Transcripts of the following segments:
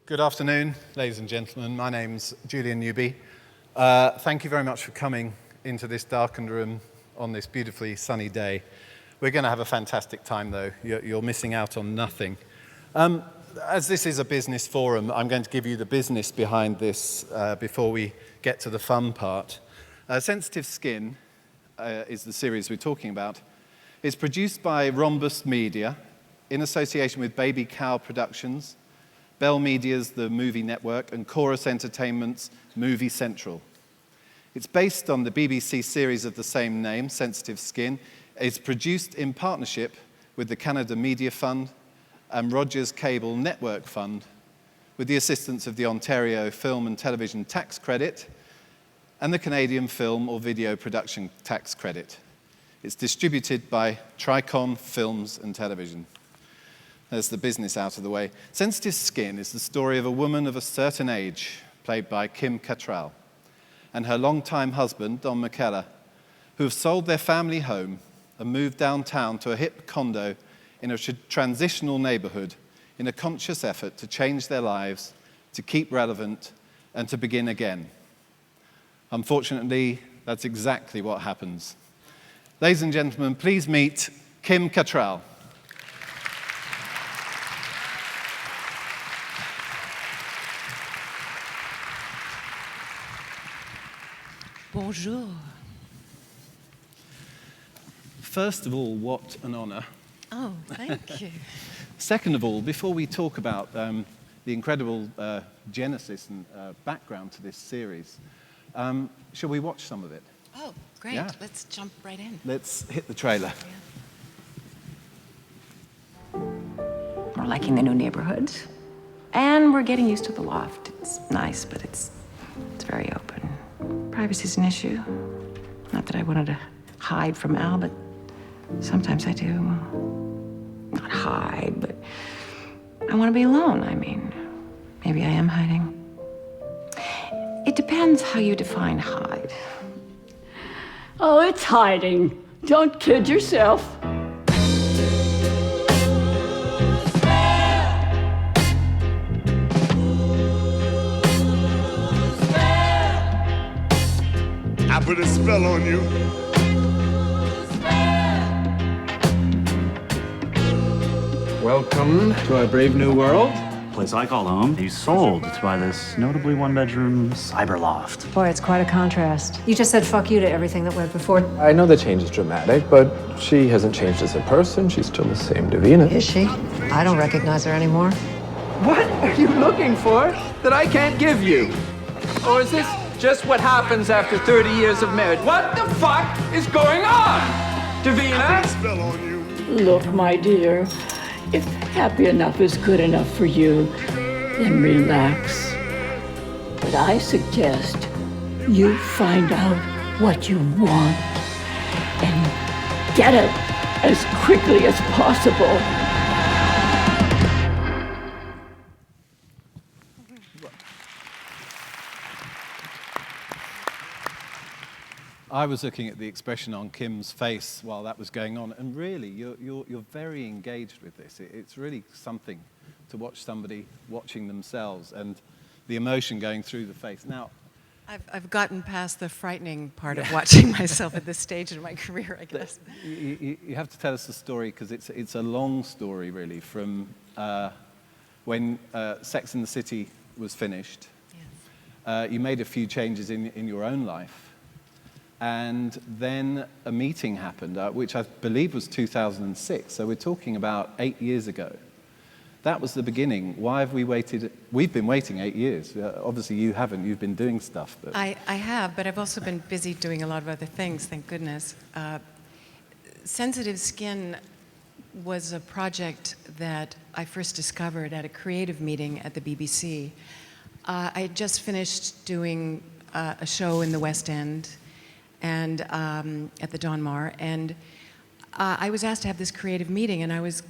Good afternoon, ladies and gentlemen. My name's Julian Newby. Thank you very much for coming into this darkened room on this beautifully sunny day. We're going to have a fantastic time, though. You're missing out on nothing. As this is a business forum, I'm going to give you the business behind this before we get to the fun part. Sensitive Skin is the series we're talking about. It's produced by Rhombus Media in association with Baby Cow Productions, Bell Media's The Movie Network, and Corus Entertainment's Movie Central. It's based on the BBC series of the same name, Sensitive Skin. It's produced in partnership with the Canada Media Fund and Rogers Cable Network Fund, with the assistance of the Ontario Film and Television Tax Credit and the Canadian Film or Video Production Tax Credit. It's distributed by Tricon Films and Television. There's the business out of the way. Sensitive Skin is the story of a woman of a certain age, played by Kim Cattrall, and her longtime husband, Don McKellar, who have sold their family home and moved downtown to a hip condo in a transitional neighborhood in a conscious effort to change their lives, to keep relevant, and to begin again. Unfortunately, that's exactly what happens. Ladies and gentlemen, please meet Kim Cattrall. Bonjour. First of all, what an honor. Oh, thank you. Second of all, before we talk about the incredible genesis and background to this series, shall we watch some of it? Oh, great. Yeah. Let's jump right in. Let's hit the trailer. Yeah. We're liking the new neighborhoods, and we're getting used to the loft. It's nice, but it's very open. Privacy's an issue. Not that I wanted to hide from Al, but sometimes I do. Not hide, but I want to be alone. I mean, maybe I am hiding. It depends how you define hide. Oh, it's hiding. Don't kid yourself. I put a spell on you. Welcome to our brave new world. Place I call home. He's sold to buy this notably one-bedroom cyber loft. Boy, it's quite a contrast. You just said fuck you to everything that went before. I know the change is dramatic, but she hasn't changed as a person. She's still the same Davina. Is she? I don't recognize her anymore. What are you looking for that I can't give you? Or is this just what happens after 30 years of marriage? What the fuck is going on, Davina? Spell on you. Look, my dear, if happy enough is good enough for you, then relax. But I suggest you find out what you want and get it as quickly as possible. I was looking at the expression on Kim's face while that was going on, and really, you're very engaged with this. It's really something to watch somebody watching themselves and the emotion going through the face. Now, I've gotten past the frightening part of watching myself at this stage in my career, I guess. you have to tell us the story, because it's a long story, really, from when Sex and the City was finished. Yes. You made a few changes in your own life. And then a meeting happened, which I believe was 2006. So we're talking about 8 years ago. That was the beginning. Why have we waited? We've been waiting 8 years. Obviously, you haven't. You've been doing stuff. But I have, but I've also been busy doing a lot of other things, thank goodness. Sensitive Skin was a project that I first discovered at a creative meeting at the BBC. I had just finished doing a show in the West End, and at the Don Mar, and I was asked to have this creative meeting, and I was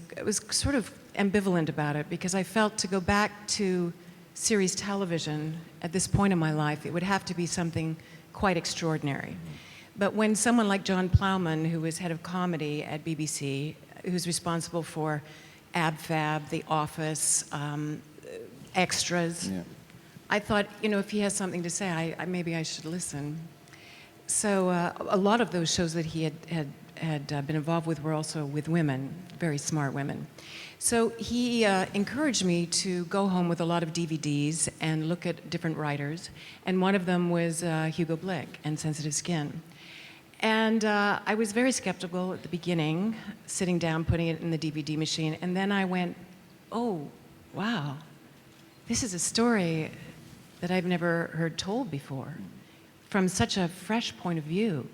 sort of ambivalent about it, because I felt to go back to series television at this point in my life, it would have to be something quite extraordinary. But when someone like John Plowman, who was head of comedy at BBC, who's responsible for Ab Fab, The Office, extras. Yeah. I thought, you know, if he has something to say, maybe I should listen. So a lot of those shows that he had been involved with were also with women, very smart women. So he encouraged me to go home with a lot of DVDs and look at different writers, and one of them was Hugo Blick and Sensitive Skin. And I was very skeptical at the beginning, sitting down, putting it in the DVD machine, and then I went, oh, wow, this is a story that I've never heard told before, from such a fresh point of view.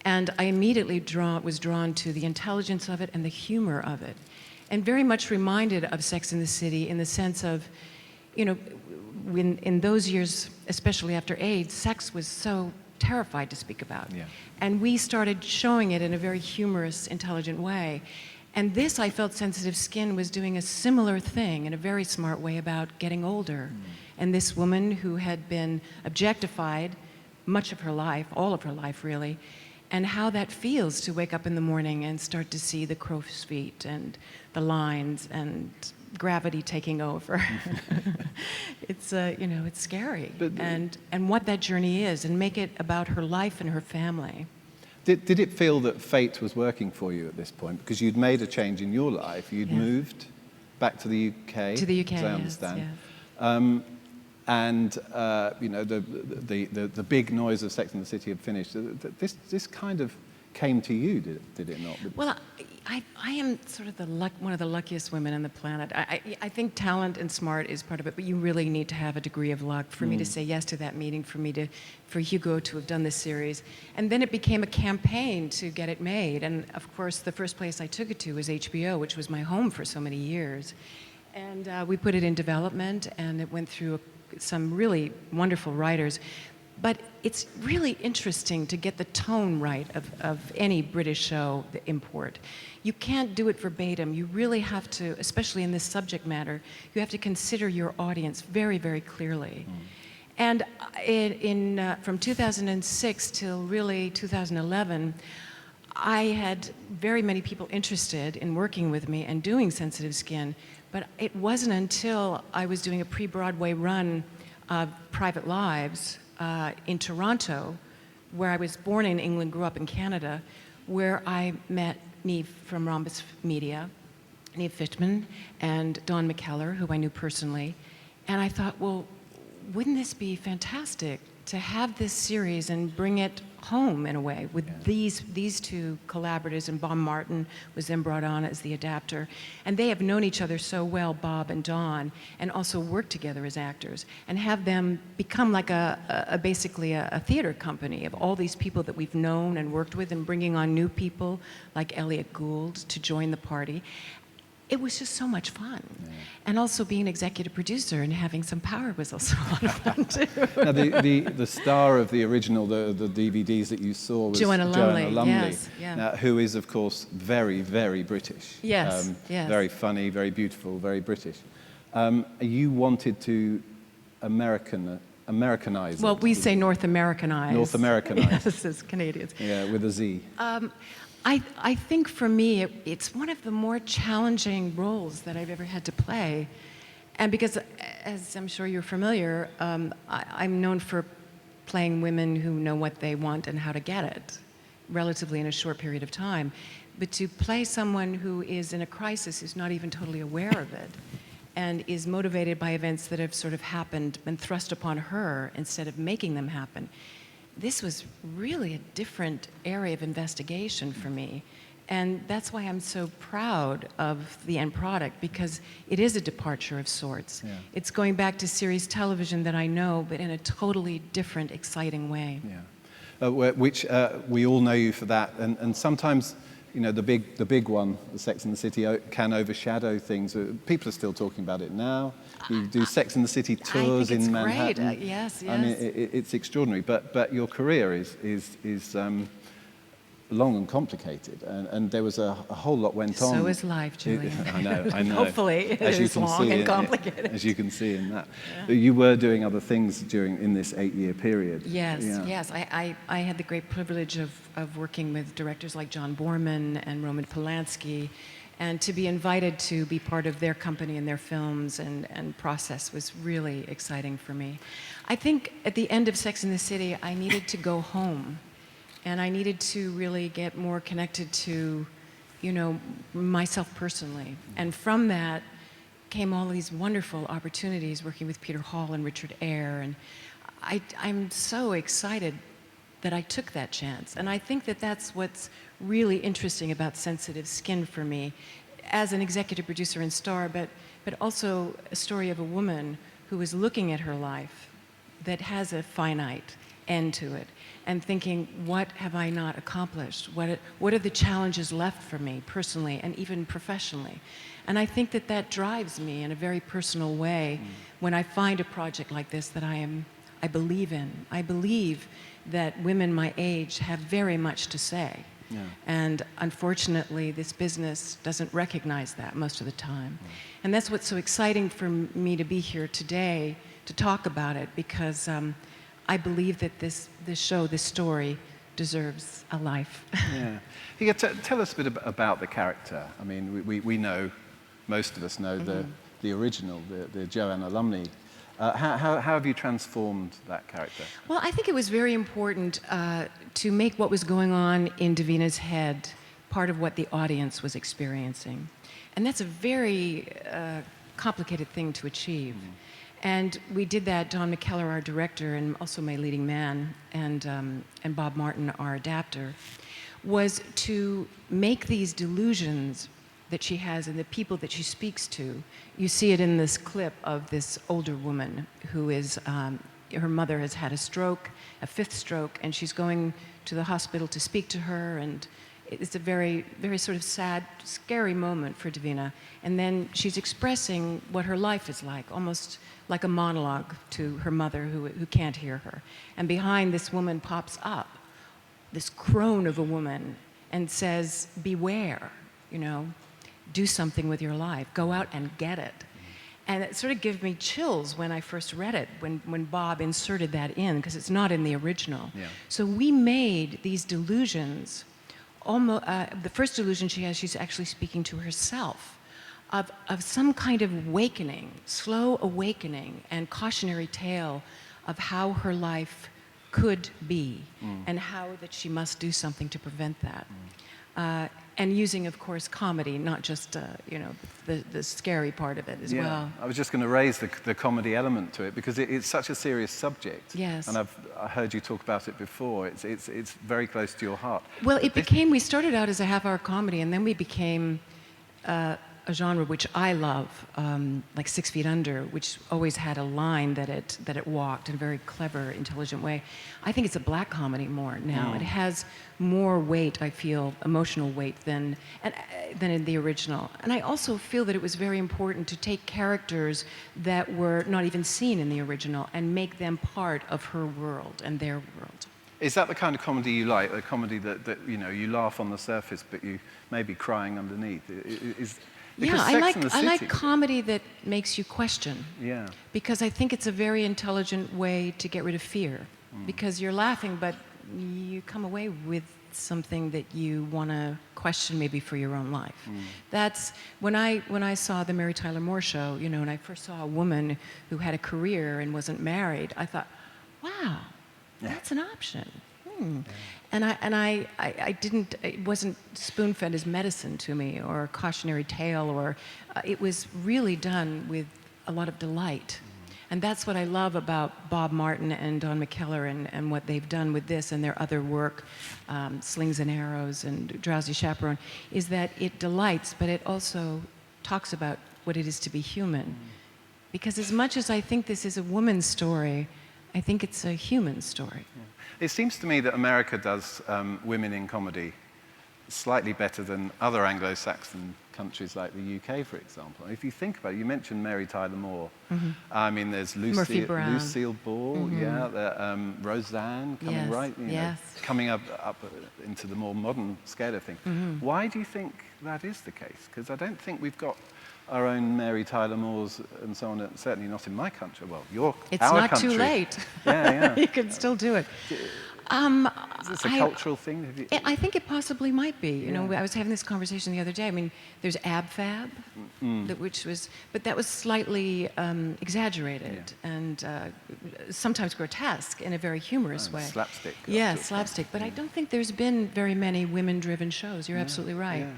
And I immediately was drawn to the intelligence of it and the humor of it, and very much reminded of Sex and the City in the sense of, you know, in those years, especially after AIDS, sex was so terrified to speak about. Yeah. And we started showing it in a very humorous, intelligent way. And this, I felt Sensitive Skin was doing a similar thing in a very smart way about getting older. And this woman who had been objectified much of her life, all of her life really, and how that feels to wake up in the morning and start to see the crow's feet and the lines and gravity taking over. It's you know, it's scary. And what that journey is, and make it about her life and her family. Did it feel that fate was working for you at this point? Because you'd made a change in your life. You'd moved back to the UK. To the UK, as I yes, understand. yes. And you know, the big noise of Sex and the City had finished. This kind of came to you, did it not? Well, I am sort of one of the luckiest women on the planet. I think talent and smart is part of it, but you really need to have a degree of luck for me to say yes to that meeting, for Hugo to have done this series. And then it became a campaign to get it made. And of course, the first place I took it to was HBO, which was my home for so many years. And we put it in development, and it went through some really wonderful writers. But it's really interesting to get the tone right of any British show, the import. You can't do it verbatim. You really have to, especially in this subject matter, you have to consider your audience very, very clearly. And from 2006 till really 2011, I had very many people interested in working with me and doing Sensitive Skin, but it wasn't until I was doing a pre-Broadway run of Private Lives in Toronto, where I was born in England, grew up in Canada, where I met Neve from Rhombus Media, Neve Fitchman, and Don McKellar, who I knew personally. And I thought, well, wouldn't this be fantastic to have this series and bring it home in a way with these two collaborators, and Bob Martin was then brought on as the adapter. And they have known each other so well, Bob and Don, and also worked together as actors, and have them become like basically a theater company of all these people that we've known and worked with, and bringing on new people like Elliot Gould to join the party. It was just so much fun. Yeah. And also being an executive producer and having some power was also a lot of fun too. Now the star of the original, the DVDs that you saw was Joanna Lumley, yes, yeah. Now, who is of course very, very British. Yes, yes. Very funny, very beautiful, very British. You wanted to Americanize well, it. We say North Americanize. North Americanize. Yes, as Canadians. Yeah, with a Z. I think for me, it's one of the more challenging roles that I've ever had to play. And because, as I'm sure you're familiar, I'm known for playing women who know what they want and how to get it, relatively in a short period of time. But to play someone who is in a crisis, who's not even totally aware of it, and is motivated by events that have sort of happened and thrust upon her instead of making them happen, this was really a different area of investigation for me. And that's why I'm so proud of the end product, because it is a departure of sorts. Yeah. It's going back to series television that I know, but in a totally different, exciting way. Yeah. Which we all know you for that. And sometimes, you know, the big one, the Sex and the City, can overshadow things. People are still talking about it now. You do Sex and the City tours in Manhattan. Great. Yes, yes. I mean, it's extraordinary. But your career is long and complicated, and there was a whole lot went on. So is life, Julian. I know. Hopefully, it is long and complicated. As you can see in that. Yeah. You were doing other things in this 8-year period. Yes, yes. I had the great privilege of working with directors like John Borman and Roman Polanski, And to be invited to be part of their company and their films and process was really exciting for me. I think at the end of Sex and the City, I needed to go home. And I needed to really get more connected to, you know, myself personally. And from that came all these wonderful opportunities working with Peter Hall and Richard Eyre. And I'm so excited that I took that chance. And I think that that's what's really interesting about Sensitive Skin for me, as an executive producer and star, but also a story of a woman who is looking at her life that has a finite end to it and thinking, what have I not accomplished? What are the challenges left for me personally and even professionally? And I think that that drives me in a very personal way when I find a project like this that I believe in. I believe that women my age have very much to say. Yeah. And unfortunately, this business doesn't recognize that most of the time. And that's what's so exciting for me to be here today to talk about it, because I believe that this show, this story, deserves a life. Yeah. Yeah, tell us a bit about the character. I mean, we know, most of us know the original, the Joanna Lumley. How have you transformed that character? Well, I think it was very important to make what was going on in Davina's head part of what the audience was experiencing. And that's a very complicated thing to achieve. And we did that, Don McKellar, our director, and also my leading man, and Bob Martin, our adapter, was to make these delusions that she has and the people that she speaks to. You see it in this clip of this older woman who is, her mother has had a stroke, a 5th stroke, and she's going to the hospital to speak to her, and it's a very, very sort of sad, scary moment for Davina. And then she's expressing what her life is like, almost like a monologue to her mother who can't hear her. And behind this woman pops up this crone of a woman and says, beware, you know, do something with your life, go out and get it. And it sort of gave me chills when I first read it, when Bob inserted that in, because it's not in the original. Yeah. So we made these delusions, almost, the first delusion she has, she's actually speaking to herself, of some kind of awakening, slow awakening and cautionary tale of how her life could be and how that she must do something to prevent that. And using, of course, comedy, not just, you know, the scary part of it as well. I was just going to raise the comedy element to it, because it's such a serious subject. Yes. And I heard you talk about it before. It's very close to your heart. Well, we started out as a half-hour comedy, and then we became a genre which I love, like 6 Feet Under, which always had a line that it walked in a very clever, intelligent way. I think it's a black comedy more now. It has more weight, I feel, emotional weight than in the original. And I also feel that it was very important to take characters that were not even seen in the original and make them part of her world and their world. Is that the kind of comedy you like? The comedy that you know, you laugh on the surface, but you may be crying underneath? Yeah, I like comedy that makes you question. Yeah. Because I think it's a very intelligent way to get rid of fear. Because you're laughing, but you come away with something that you want to question maybe for your own life. That's when I saw the Mary Tyler Moore Show, you know, and I first saw a woman who had a career and wasn't married. I thought, wow, that's an option. And I didn't, it wasn't spoon-fed as medicine to me or a cautionary tale, or it was really done with a lot of delight. And that's what I love about Bob Martin and Don McKellar and what they've done with this and their other work, Slings and Arrows and Drowsy Chaperone, is that it delights, but it also talks about what it is to be human. Because as much as I think this is a woman's story, I think it's a human story. It seems to me that America does women in comedy slightly better than other Anglo-Saxon countries like the UK, for example. If you think about it, you mentioned Mary Tyler Moore. I mean, there's Lucille Ball, Roseanne coming coming up into the more modern scale of things. Why do you think that is the case? Because I don't think we've got our own Mary Tyler Moores and so on, certainly not in my country. Well, our country. It's not too late. Yeah. You can still do it. Is this a cultural thing? Have you... I think it possibly might be. You know, I was having this conversation the other day. I mean, there's ab-fab, but that was slightly exaggerated and sometimes grotesque in a very humorous way. Slapstick. Yeah, slapstick. But I don't think there's been very many women-driven shows. You're absolutely right. Yeah.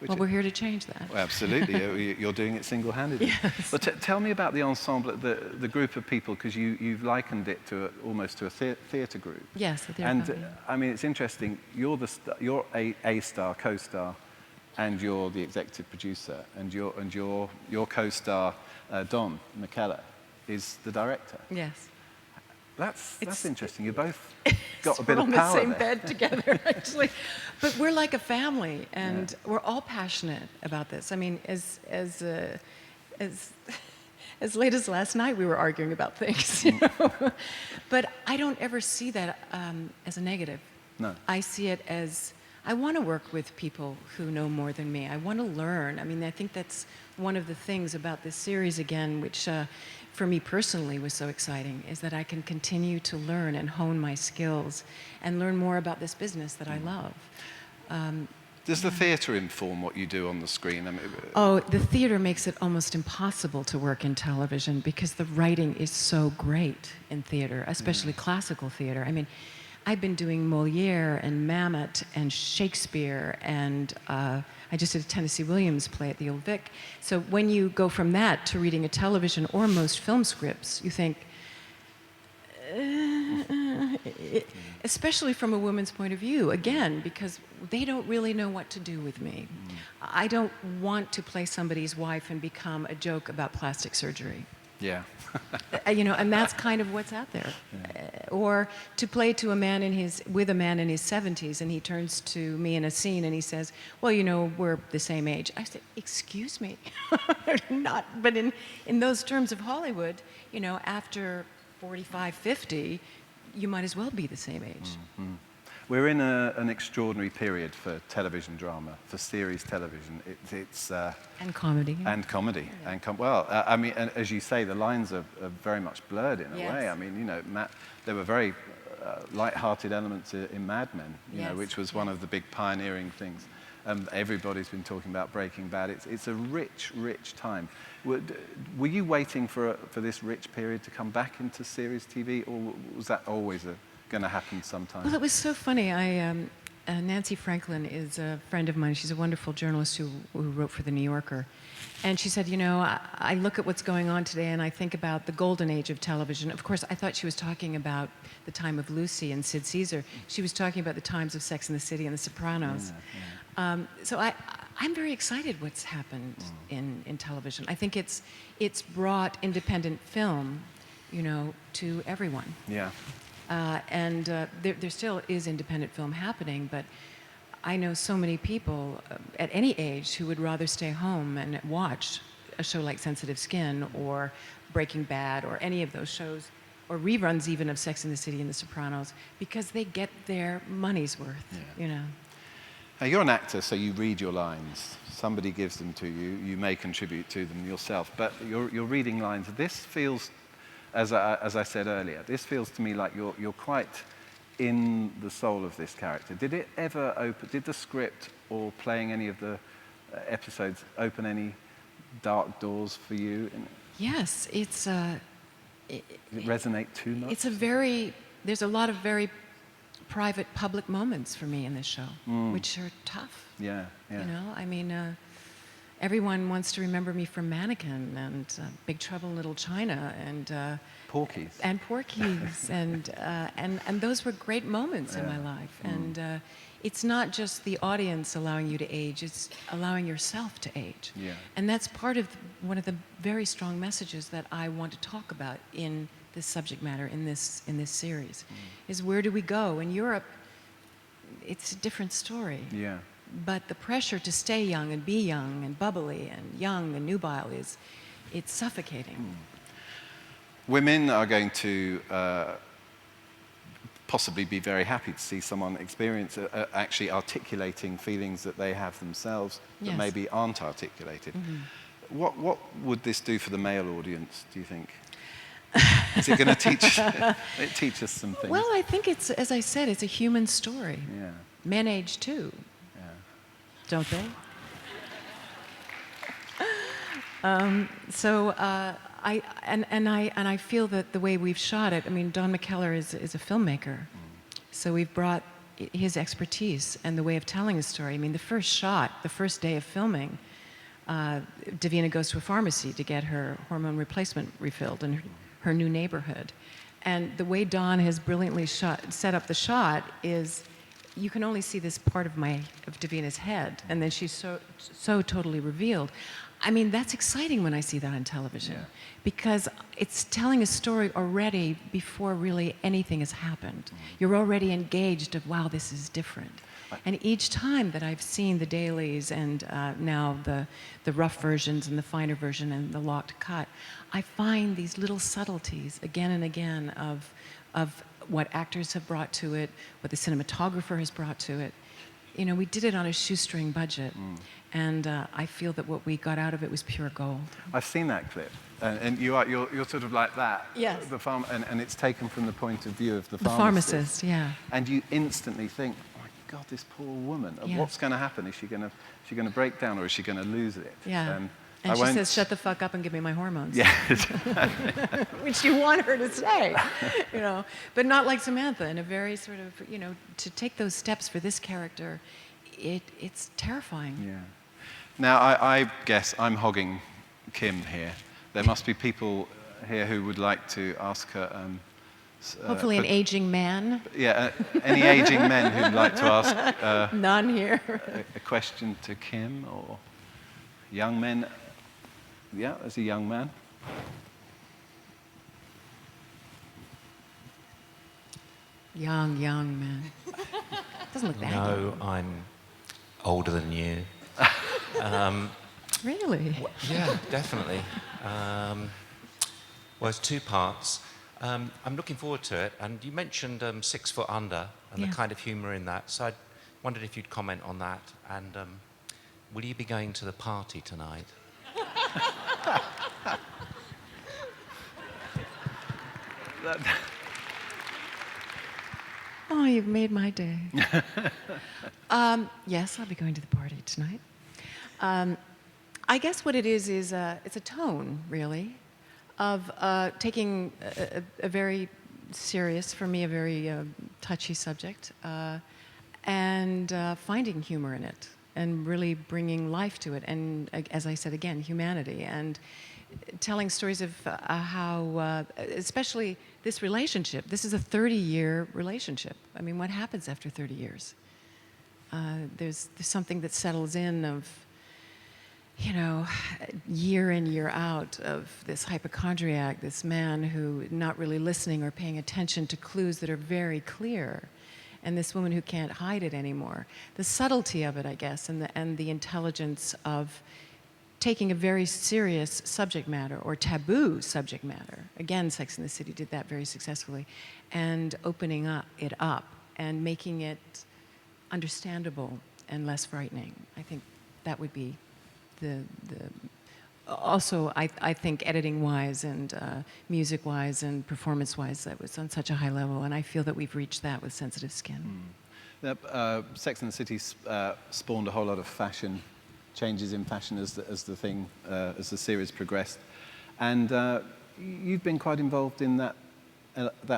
Well, we're here to change that. Well, absolutely. You're doing it single-handedly. Yes. But tell me about the ensemble, the group of people, because you've likened it to almost to a theatre group. Yes, the theatre And company. I mean, it's interesting. You're a star, co-star, and you're the executive producer, and your co-star, Don McKellar, is the director. Yes. That's interesting. You both got a bit of power We're on the same there. bed together, actually. But we're like a family, and we're all passionate about this. I mean, as late as last night, we were arguing about things. You know? But I don't ever see that as a negative. No. I see it as, I want to work with people who know more than me. I want to learn. I mean, I think that's one of the things about this series, again, which for me personally was so exciting, is that I can continue to learn and hone my skills and learn more about this business that I love. Does the theatre inform what you do on the screen? I mean, Oh, the theater makes it almost impossible to work in television because the writing is so great in theater, especially classical theater. I mean, I've been doing Molière and Mamet and Shakespeare, and I just did a Tennessee Williams play at the Old Vic. So when you go from that to reading a television or most film scripts, you think, especially from a woman's point of view, again, because they don't really know what to do with me. I don't want to play somebody's wife and become a joke about plastic surgery. yeah. You know, and that's kind of what's out there. Or to play to a man with a man in his 70s, and he turns to me in a scene and he says, well, you know, we're the same age. I said, excuse me. Not, but in those terms of Hollywood, you know, after 45, 50, you might as well be the same age. Mm-hmm. We're in an extraordinary period for television drama, for series television. It's And comedy. and comedy. Yeah. And I mean, and as you say, the lines are very much blurred in a Yes. way. I mean, you know, there were very light-hearted elements in Mad Men, you know, Yes. which was one of the big pioneering things. Everybody's been talking about Breaking Bad. It's a rich, rich time. Were you waiting for this rich period to come back into series TV, or was that always going to happen sometime? Well, it was so funny. Nancy Franklin is a friend of mine. She's a wonderful journalist who wrote for The New Yorker. And she said, you know, I look at what's going on today and I think about the golden age of television. Of course, I thought she was talking about the time of Lucy and Sid Caesar. She was talking about the times of Sex and the City and The Sopranos. So I'm very excited what's happened in television. I think it's brought independent film, you know, to everyone. Yeah. There still is independent film happening, but I know so many people at any age who would rather stay home and watch a show like Sensitive Skin or Breaking Bad or any of those shows, or reruns even of Sex and the City and The Sopranos, because they get their money's worth, you know. Now, you're an actor, so you read your lines. Somebody gives them to you. You may contribute to them yourself, but you're reading lines. This feels, as I said earlier, this feels to me like you're quite in the soul of this character. Did it ever open, did the script or playing any of the episodes open any dark doors for you? Yes, Did it resonate too much? There's a lot of very private, public moments for me in this show, which are tough. Yeah. You know, I mean, everyone wants to remember me from Mannequin and Big Trouble in Little China and Porky's. And Porky's and those were great moments in my life. And it's not just the audience allowing you to age; it's allowing yourself to age. Yeah. And that's part of one of the very strong messages that I want to talk about in this subject matter in this series, is where do we go? In Europe, it's a different story. Yeah. But the pressure to stay young and be young and bubbly and young and nubile it's suffocating. Women are going to possibly be very happy to see someone experience actually articulating feelings that they have themselves that Yes. maybe aren't articulated. What would this do for the male audience, do you think? Is it going to teach us some things? Well, I think it's, as I said, it's a human story. Yeah. Men age too, don't they? I feel that the way we've shot it, I mean, Don McKellar is a filmmaker, so we've brought his expertise and the way of telling a story. I mean, the first shot, the first day of filming, Davina goes to a pharmacy to get her hormone replacement refilled in her new neighborhood. And the way Don has brilliantly set up the shot is you can only see this part of Davina's head, and then she's so totally revealed. I mean, that's exciting when I see that on television, because it's telling a story already before really anything has happened. You're already engaged of, wow, this is different. And each time that I've seen the dailies and now the rough versions and the finer version and the locked cut, I find these little subtleties again and again of what actors have brought to it, what the cinematographer has brought to it. You know, we did it on a shoestring budget, and I feel that what we got out of it was pure gold. I've seen that clip, and you're sort of like that. Yes. The farm, and it's taken from the point of view of the pharmacist, yeah. And you instantly think, oh my God, this poor woman. Yeah. What's going to happen? Is she going to break down, or is she going to lose it? Yeah. And she says, "Shut the fuck up and give me my hormones." Yeah. Which you want her to say, you know, but not like Samantha. In a very sort of, you know, to take those steps for this character, it's terrifying. Yeah. Now, I guess I'm hogging Kim here. There must be people here who would like to ask her. Hopefully, an aging man. Yeah, any aging men who'd like to ask. None here. A question to Kim, or young men. Yeah, as a young man. Young man. Doesn't look that young. No, I'm older than you. Really? Yeah, definitely. Well, it's two parts. I'm looking forward to it. And you mentioned 6 Foot Under and the kind of humour in that. So I wondered if you'd comment on that. And will you be going to the party tonight? Oh, you've made my day. Yes, I'll be going to the party tonight. I guess what it is it's a tone, really, of taking a very serious, for me, a very touchy subject, and finding humor in it, and really bringing life to it, and as I said again, humanity, and telling stories of how, especially this relationship, this is a 30-year relationship. I mean, what happens after 30 years? There's something that settles in of, you know, year in, year out of this hypochondriac, this man who not really listening or paying attention to clues that are very clear, and this woman who can't hide it anymore. The subtlety of it, I guess, and the intelligence of taking a very serious subject matter or taboo subject matter. Again, Sex and the City did that very successfully, and opening it up and making it understandable and less frightening. I think that would be also, I think editing-wise and music-wise and performance-wise, that was on such a high level, and I feel that we've reached that with Sensitive Skin. Sex and the City spawned a whole lot of fashion changes in fashion as the series progressed, and you've been quite involved in that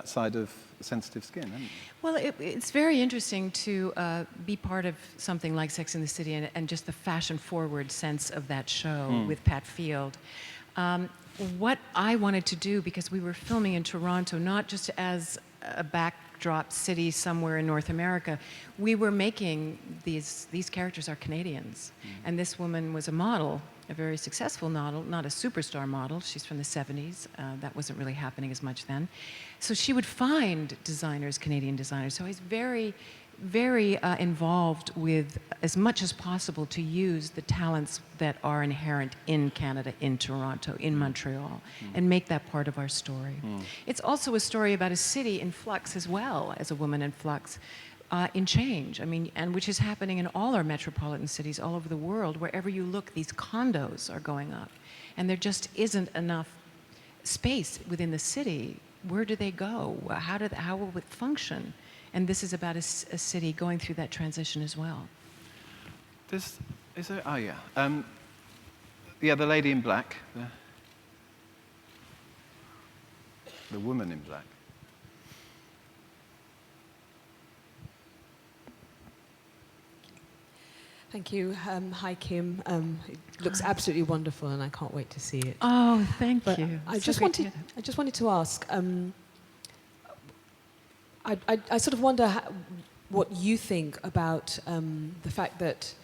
side of Sensitive Skin, haven't you? Well, it's very interesting to be part of something like Sex and the City and just the fashion-forward sense of that show with Pat Field. What I wanted to do, because we were filming in Toronto, not just as a backdrop city somewhere in North America, we were making these characters are Canadians. And this woman was a model, a very successful model, not a superstar model. She's from the 70s. That wasn't really happening as much then. So she would find designers, Canadian designers. So I was very, very involved with, as much as possible, to use the talents that are inherent in Canada, in Toronto, in Montreal, and make that part of our story. It's also a story about a city in flux as well, as a woman in flux, in change. I mean, and which is happening in all our metropolitan cities all over the world. Wherever you look, these condos are going up, and there just isn't enough space within the city, where do they go? How will it function? And this is about a city going through that transition as well. Oh, yeah. Yeah, the lady in black. The woman in black. Thank you. Hi, Kim. It looks absolutely wonderful, and I can't wait to see it. Oh, thank But you. I So just great to wanted, hear that. I just wanted to ask. I sort of wonder what you think about the fact that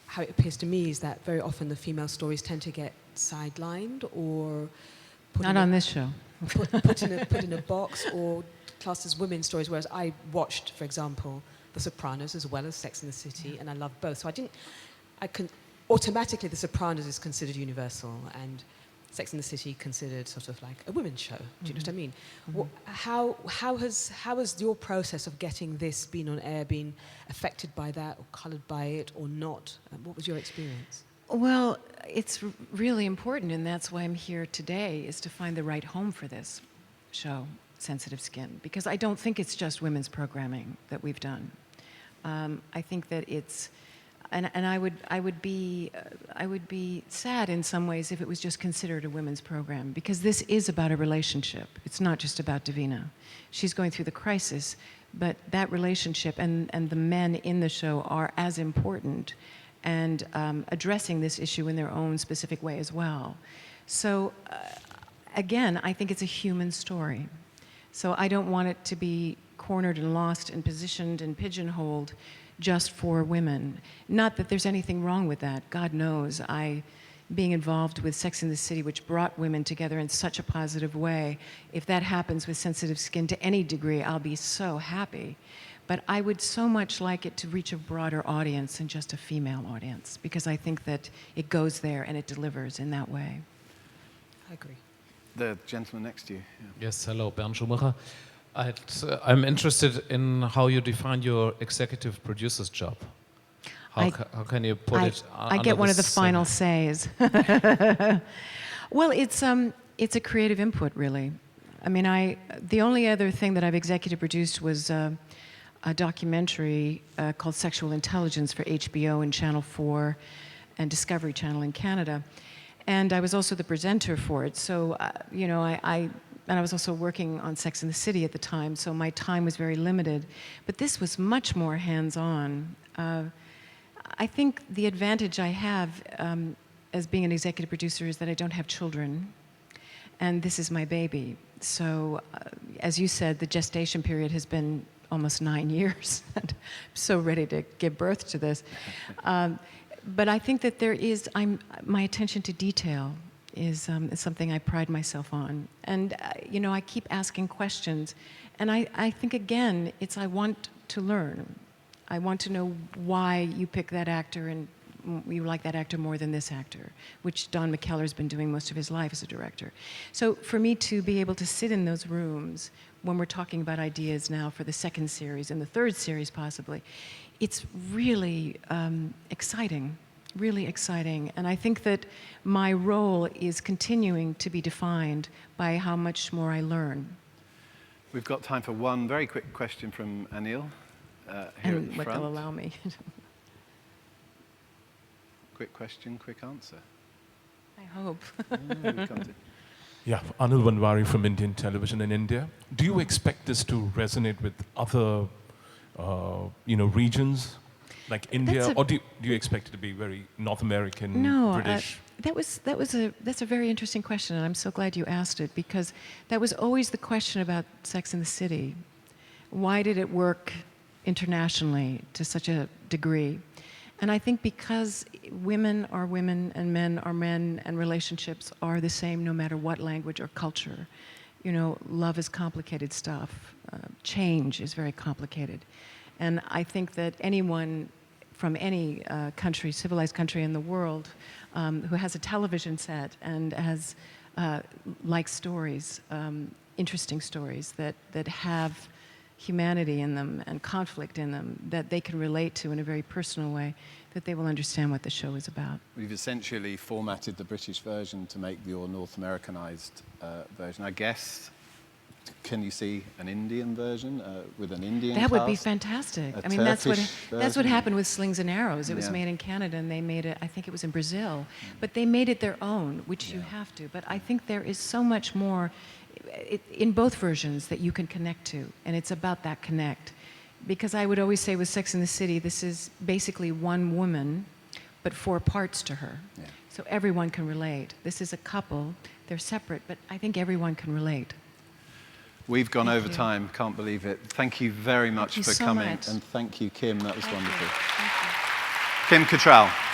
how it appears to me is that very often the female stories tend to get sidelined or Not on this show. put in a box or classed as women's stories. Whereas I watched, for example, The Sopranos as well as Sex and the City, and I love both. So automatically The Sopranos is considered universal and Sex and the City considered sort of like a women's show. Do you know what I mean? How has your process of getting this being on air been affected by that or coloured by it or not? What was your experience? Well, it's really important, and that's why I'm here today, is to find the right home for this show, Sensitive Skin, because I don't think it's just women's programming that we've done. I think that it's, and I would be sad in some ways if it was just considered a women's program, because this is about a relationship. It's not just about Davina. She's going through the crisis, but that relationship and the men in the show are as important and addressing this issue in their own specific way as well. So again, I think it's a human story. So I don't want it to be cornered and lost and positioned and pigeonholed just for women. Not that there's anything wrong with that. God knows, being involved with Sex and the City, which brought women together in such a positive way, if that happens with Sensitive Skin to any degree, I'll be so happy. But I would so much like it to reach a broader audience than just a female audience, because I think that it goes there and it delivers in that way. I agree. The gentleman next to you. Yeah. Yes, hello, Bernd Schumacher. I'm interested in how you define your executive producer's job. How can you put it I get one of the final says. Well, it's a creative input, really. I mean, the only other thing that I've executive produced was a documentary called Sexual Intelligence for HBO and Channel 4 and Discovery Channel in Canada. And I was also the presenter for it. So, you know, and I was also working on Sex and the City at the time, so my time was very limited. But this was much more hands-on. I think the advantage I have as being an executive producer is that I don't have children, and this is my baby. So, as you said, the gestation period has been almost 9 years. I'm so ready to give birth to this. But I think that my attention to detail is something I pride myself on. And, you know, I keep asking questions. And I think, again, I want to learn. I want to know why you pick that actor and you like that actor more than this actor, which Don McKellar has been doing most of his life as a director. So for me to be able to sit in those rooms when we're talking about ideas now for the second series and the third series possibly, it's really exciting. Really exciting. And I think that my role is continuing to be defined by how much more I learn. We've got time for one very quick question from Anil here And at the what front. they'll allow me. Quick question, quick answer. I hope. Yeah, Anil Vanwari from Indian Television in India. Do you expect this to resonate with other, regions? Like India, or do you expect it to be very North American, British? That's a very interesting question, and I'm so glad you asked it, because that was always the question about Sex and the City. Why did it work internationally to such a degree? And I think because women are women and men are men, and relationships are the same no matter what language or culture. You know, love is complicated stuff. Change is very complicated. And I think that anyone from any country, civilized country in the world, who has a television set and has likes stories, interesting stories that have humanity in them and conflict in them that they can relate to in a very personal way, that they will understand what the show is about. We've essentially formatted the British version to make your North Americanized version. I guess, can you see an Indian version with an Indian That would be cast? fantastic. A I mean, that's what version? happened with Slings and Arrows. It was Yeah. made in Canada, and they made it, I think it was in Brazil. But they made it their own, which you have to. But I think there is so much more in both versions that you can connect to, and it's about that connect. Because I would always say with Sex and the City, this is basically one woman, but 4 parts to her. Yeah. So everyone can relate. This is a couple. They're separate, but I think everyone can relate. We've gone Thank over you. time, can't believe it. Thank you very much you for so coming. much. And thank you, Kim, that was Thank you. wonderful. Thank you. Kim Cattrall.